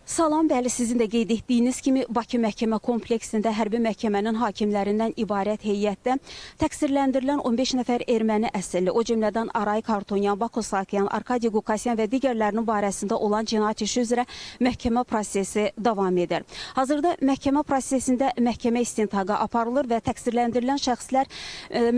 Salam, bəli, sizin də qeyd etdiyiniz kimi Bakı məhkəmə kompleksində hərbi məhkəmənin hakimlərindən ibarət heyətdə təqsirləndirilən 15 nəfər erməni əsilli, o cümlədən Aray Kartonyan, Bako Sakyan, Arkadi Qukasyan və digərlərinin barəsində olan cinayət işi üzrə məhkəmə prosesi davam edir. Hazırda məhkəmə prosesində məhkəmə istintaqı aparılır və təqsirləndirilən şəxslər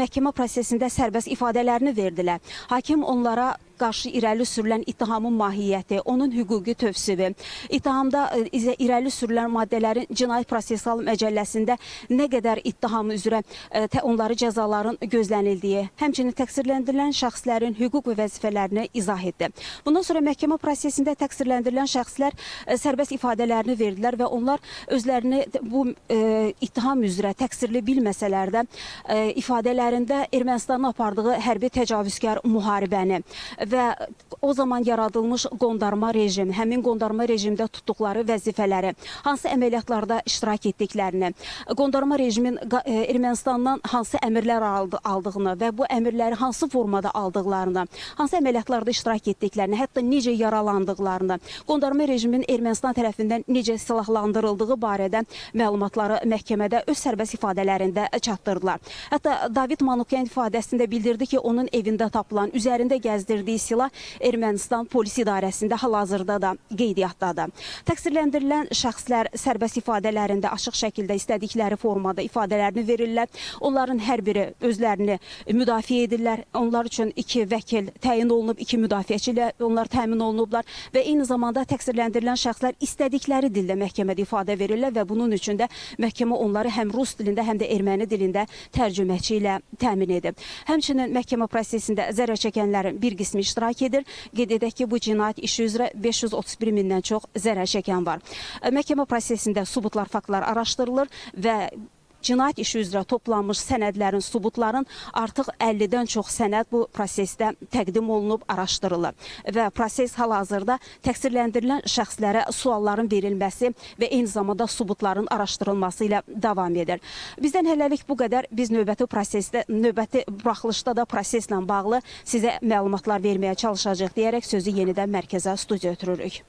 məhkəmə prosesində sərbəst ifadələrini verdilər. Hakim onlara qarşı irəli sürülən ittihamın mahiyyəti, onun hüquqi tövsifi, ittihamda irəli sürülən maddələrin cinayət prosessual məcəlləsində nə qədər ittiham üzrə onları cəzaların gözlənildiyi, həmçinin təqsirləndirilən şəxslərin hüquq və vəzifələrini izah etdi. Bundan sonra məhkəmə prosesində təqsirləndirilən şəxslər sərbəst ifadələrini verdilər və onlar özlərini bu ittiham üzrə təqsirli bilməsələr də ifadələrində Ermənistanın apardığı hərbi təcavüzkar müharibəni və o zaman yaradılmış qondarma rejim, həmin qondarma rejimdə tutduqları vəzifələri, hansı əməliyyatlarda iştirak etdiklərini, qondarma rejimin Ermənistandan hansı əmrlər aldığını və bu əmrləri hansı formada aldıqlarını, hansı əməliyyatlarda iştirak etdiklərini, hətta necə yaralandıqlarını, qondarma rejimin Ermənistan tərəfindən necə silahlandırıldığı barədə məlumatları məhkəmədə öz sərbəst ifadələrində çatdırdılar. Hətta David Manukyan ifadəsində bildirdi ki, onun evində tapılan, üzərində gəzdirdiyi silah Ermənistan polis idarəsində hal-hazırda da qeydiyyatdadır. Təqsirləndirilən şəxslər sərbəst ifadələrində açıq şəkildə istədikləri formada ifadələrini verirlər. Onların hər biri özlərini müdafiə edirlər. Onlar üçün 2 vəkil təyin olunub, 2 müdafiəçi ilə onlar təmin olunublar və eyni zamanda təqsirləndirilən şəxslər istədikləri dildə məhkəmədə ifadə verirlər və bunun üçün də məhkəmə onları həm rus dilində, həm də erməni dilində tərcüməçi ilə təmin edib. Həmçinin məhkəmə prosesində zərər çəkənlərin bir qismi iştirak edir. Qeyd edək ki, bu cinayət işi üzrə 531 mindən çox zərər çəkən var. Məhkəmə prosesində sübutlar, faktlar araşdırılır və cinayət işi üzrə toplanmış sənədlərin, sübutların artıq 50-dən çox sənəd bu prosesdə təqdim olunub, araşdırılır. Və proses hal-hazırda təqsirləndirilən şəxslərə sualların verilməsi və eyni zamanda sübutların araşdırılması ilə davam edir. Bizdən hələlik bu qədər. Biz növbəti prosesdə, növbəti buraxılışda da proseslə bağlı sizə məlumatlar verməyə çalışacaq deyərək sözü yenidən mərkəzə studiya ötürürük.